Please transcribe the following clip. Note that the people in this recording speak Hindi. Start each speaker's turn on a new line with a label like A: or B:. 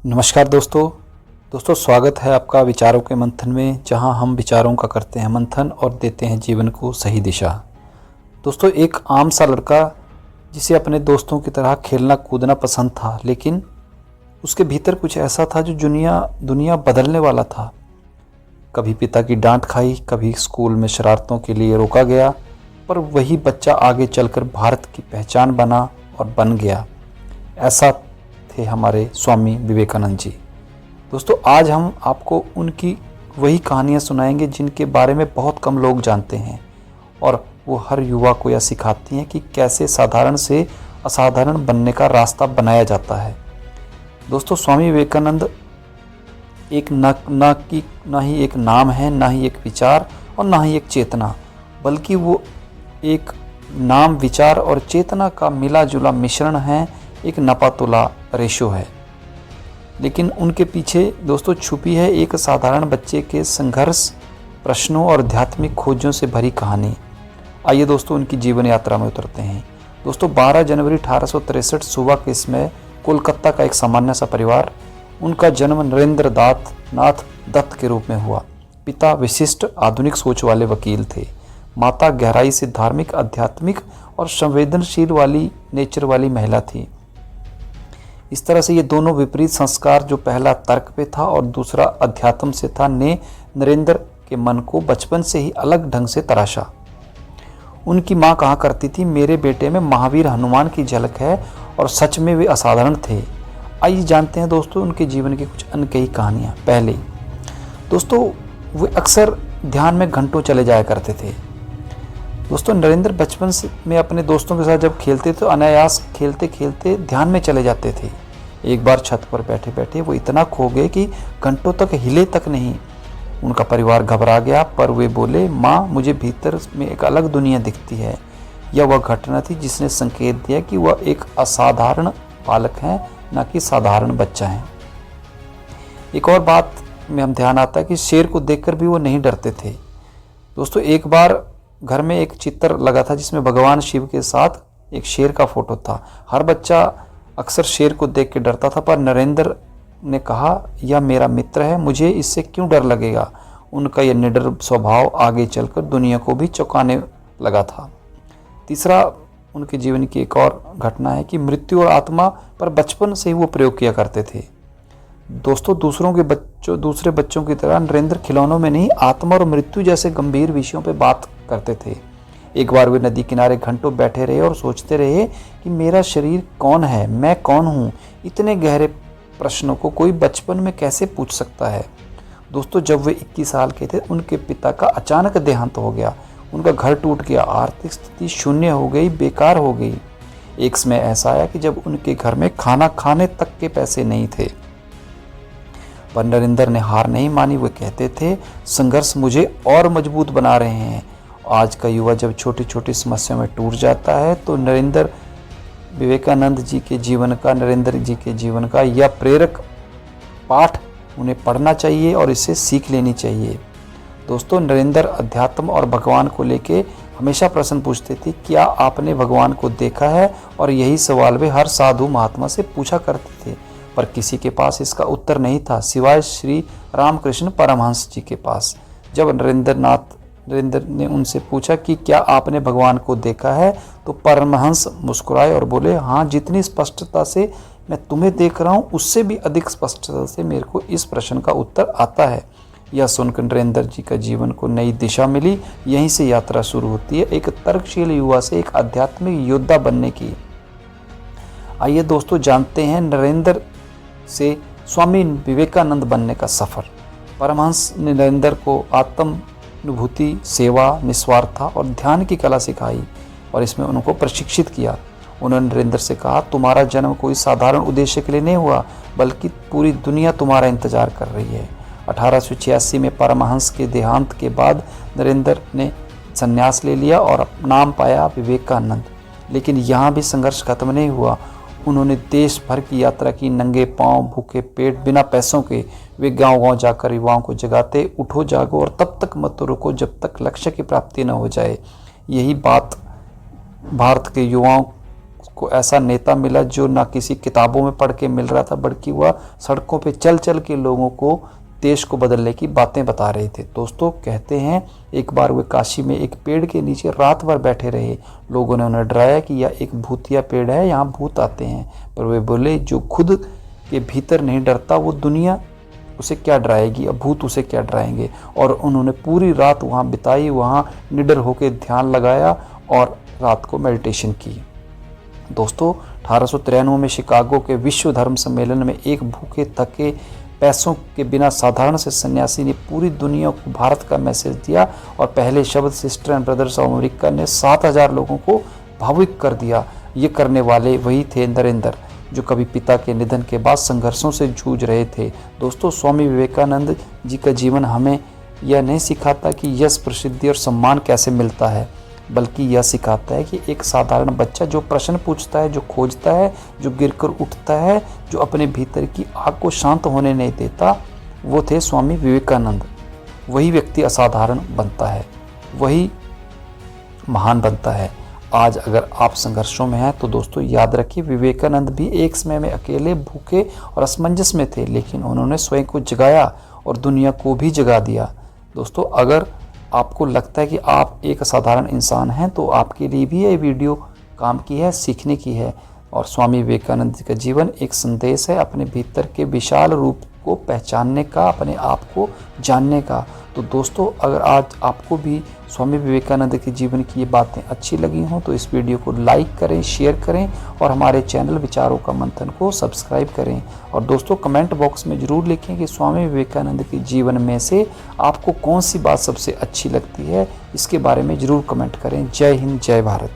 A: नमस्कार दोस्तों स्वागत है आपका विचारों के मंथन में, जहां हम विचारों का करते हैं मंथन और देते हैं जीवन को सही दिशा। दोस्तों, एक आम सा लड़का जिसे अपने दोस्तों की तरह खेलना कूदना पसंद था, लेकिन उसके भीतर कुछ ऐसा था जो दुनिया बदलने वाला था। कभी पिता की डांट खाई, कभी स्कूल में शरारतों के लिए रोका गया, पर वही बच्चा आगे चलकर भारत की पहचान बना और बन गया। ऐसा थे हमारे स्वामी विवेकानंद जी। दोस्तों, आज हम आपको उनकी वही कहानियाँ सुनाएंगे जिनके बारे में बहुत कम लोग जानते हैं, और वो हर युवा को यह सिखाती हैं कि कैसे साधारण से असाधारण बनने का रास्ता बनाया जाता है। दोस्तों, स्वामी विवेकानंद एक ना ही एक नाम है, ना ही एक विचार और ना ही एक चेतना, बल्कि वो एक नाम, विचार और चेतना का मिला जुला मिश्रण है, एक नपा-तुला रेशो है। लेकिन उनके पीछे दोस्तों छुपी है एक साधारण बच्चे के संघर्ष, प्रश्नों और आध्यात्मिक खोजों से भरी कहानी। आइए दोस्तों उनकी जीवन यात्रा में उतरते हैं। दोस्तों, 12 जनवरी 1863 सुबह के समय कोलकाता का एक सामान्य सा परिवार। उनका जन्म नरेंद्र नाथ दत्त के रूप में हुआ। पिता विशिष्ट आधुनिक सोच वाले वकील थे। माता गहराई से धार्मिक, आध्यात्मिक और संवेदनशील वाली नेचर वाली महिला थी। इस तरह से ये दोनों विपरीत संस्कार, जो पहला तर्क पे था और दूसरा अध्यात्म से था, ने नरेंद्र के मन को बचपन से ही अलग ढंग से तराशा। उनकी माँ कहा करती थी, मेरे बेटे में महावीर हनुमान की झलक है, और सच में वे असाधारण थे। आइए जानते हैं दोस्तों उनके जीवन की कुछ अनकही कहानियाँ। पहले दोस्तों, वे अक्सर ध्यान में घंटों चले जाया करते थे। दोस्तों, नरेंद्र बचपन में अपने दोस्तों के साथ जब खेलते तो अनायास खेलते खेलते ध्यान में चले जाते थे। एक बार छत पर बैठे बैठे वो इतना खो गए कि घंटों तक हिले तक नहीं। उनका परिवार घबरा गया, पर वे बोले, माँ, मुझे भीतर में एक अलग दुनिया दिखती है। यह वह घटना थी जिसने संकेत दिया कि वह एक असाधारण बालक है, न कि साधारण बच्चा है। एक और बात में हम ध्यान आता है कि शेर को देखकर भी वो नहीं डरते थे। दोस्तों, एक बार घर में एक चित्र लगा था जिसमें भगवान शिव के साथ एक शेर का फोटो था। हर बच्चा अक्सर शेर को देख के डरता था, पर नरेंद्र ने कहा, यह मेरा मित्र है, मुझे इससे क्यों डर लगेगा। उनका यह निडर स्वभाव आगे चलकर दुनिया को भी चौंकाने लगा था। तीसरा, उनके जीवन की एक और घटना है कि मृत्यु और आत्मा पर बचपन से ही वो प्रयोग किया करते थे। दोस्तों, दूसरे बच्चों की तरह नरेंद्र खिलौनों में नहीं, आत्मा और मृत्यु जैसे गंभीर विषयों पर बात करते थे। एक बार वे नदी किनारे घंटों बैठे रहे और सोचते रहे कि मेरा शरीर कौन है, मैं कौन हूँ। इतने गहरे प्रश्नों को कोई बचपन में कैसे पूछ सकता है। दोस्तों, जब वे 21 साल के थे, उनके पिता का अचानक देहांत हो गया। उनका घर टूट गया, आर्थिक स्थिति शून्य हो गई, बेकार हो गई। एक समय ऐसा आया कि जब उनके घर में खाना खाने तक के पैसे नहीं थे, पर नरेंद्र ने हार नहीं मानी। वे कहते थे, संघर्ष मुझे और मजबूत बना रहे हैं। आज का युवा जब छोटी छोटी समस्या में टूट जाता है, तो नरेंद्र जी के जीवन का यह प्रेरक पाठ उन्हें पढ़ना चाहिए और इसे सीख लेनी चाहिए। दोस्तों, नरेंद्र अध्यात्म और भगवान को लेके हमेशा प्रश्न पूछते थे, क्या आपने भगवान को देखा है। और यही सवाल वे हर साधु महात्मा से पूछा करते थे, पर किसी के पास इसका उत्तर नहीं था, सिवाय श्री रामकृष्ण परमहंस जी के पास। जब नरेंद्र ने उनसे पूछा कि क्या आपने भगवान को देखा है, तो परमहंस मुस्कुराए और बोले, हाँ, जितनी स्पष्टता से मैं तुम्हें देख रहा हूँ, उससे भी अधिक स्पष्टता से मेरे को इस प्रश्न का उत्तर आता है। यह सुनकर नरेंद्र जी का जीवन को नई दिशा मिली। यहीं से यात्रा शुरू होती है एक तर्कशील युवा से एक आध्यात्मिक योद्धा बनने की। आइए दोस्तों जानते हैं नरेंद्र से स्वामी विवेकानंद बनने का सफ़र। परमहंस ने नरेंद्र को आत्मानुभूति, सेवा, निस्वार्थता और ध्यान की कला सिखाई और इसमें उनको प्रशिक्षित किया। उन्होंने नरेंद्र से कहा, तुम्हारा जन्म कोई साधारण उद्देश्य के लिए नहीं हुआ, बल्कि पूरी दुनिया तुम्हारा इंतजार कर रही है। 1886 में परमहंस के देहांत के बाद नरेंद्र ने संन्यास ले लिया और नाम पाया विवेकानंद। लेकिन यहाँ भी संघर्ष खत्म नहीं हुआ। उन्होंने देश भर की यात्रा की, नंगे पांव, भूखे पेट, बिना पैसों के। वे गांव-गांव जाकर युवाओं को जगाते, उठो जागो और तब तक मत रुको जब तक लक्ष्य की प्राप्ति न हो जाए। यही बात भारत के युवाओं को ऐसा नेता मिला जो ना किसी किताबों में पढ़ के मिल रहा था, बल्कि वह सड़कों पे चल चल के लोगों को देश को बदलने की बातें बता रहे थे। दोस्तों कहते हैं एक बार वे काशी में एक पेड़ के नीचे रात भर बैठे रहे। लोगों ने उन्हें डराया कि यह एक भूतिया पेड़ है, यहाँ भूत आते हैं। पर वे बोले जो खुद के भीतर नहीं डरता वो दुनिया उसे क्या डराएगी, अब भूत उसे क्या डराएंगे। और उन्होंने पूरी रात वहाँ बिताई, वहाँ निडर होकर ध्यान लगाया और रात को मेडिटेशन की। दोस्तों 1893 में शिकागो के विश्व धर्म सम्मेलन में एक भूखे थके पैसों के बिना साधारण से सन्यासी ने पूरी दुनिया को भारत का मैसेज दिया और पहले शब्द sister and brothers of America ने 7000 लोगों को भावुक कर दिया। ये करने वाले वही थे नरेंद्र जो कभी पिता के निधन के बाद संघर्षों से जूझ रहे थे। दोस्तों स्वामी विवेकानंद जी का जीवन हमें यह नहीं सिखाता कि यश, प्रसिद्धि और सम्मान कैसे मिलता है, बल्कि यह सिखाता है कि एक साधारण बच्चा जो प्रश्न पूछता है, जो खोजता है, जो गिरकर उठता है, जो अपने भीतर की आग को शांत होने नहीं देता, वो थे स्वामी विवेकानंद। वही व्यक्ति असाधारण बनता है, वही महान बनता है। आज अगर आप संघर्षों में हैं तो दोस्तों याद रखिए विवेकानंद भी एक समय में अकेले, भूखे और असमंजस में थे, लेकिन उन्होंने स्वयं को जगाया और दुनिया को भी जगा दिया। दोस्तों अगर आपको लगता है कि आप एक असाधारण इंसान हैं तो आपके लिए भी ये वीडियो काम की है, सीखने की है। और स्वामी विवेकानंद जी का जीवन एक संदेश है अपने भीतर के विशाल रूप को पहचानने का, अपने आप को जानने का। तो दोस्तों अगर आज आपको भी स्वामी विवेकानंद के जीवन की ये बातें अच्छी लगी हों तो इस वीडियो को लाइक करें, शेयर करें और हमारे चैनल विचारों का मंथन को सब्सक्राइब करें। और दोस्तों कमेंट बॉक्स में ज़रूर लिखें कि स्वामी विवेकानंद के जीवन में से आपको कौन सी बात सबसे अच्छी लगती है, इसके बारे में ज़रूर कमेंट करें। जय हिंद, जय भारत।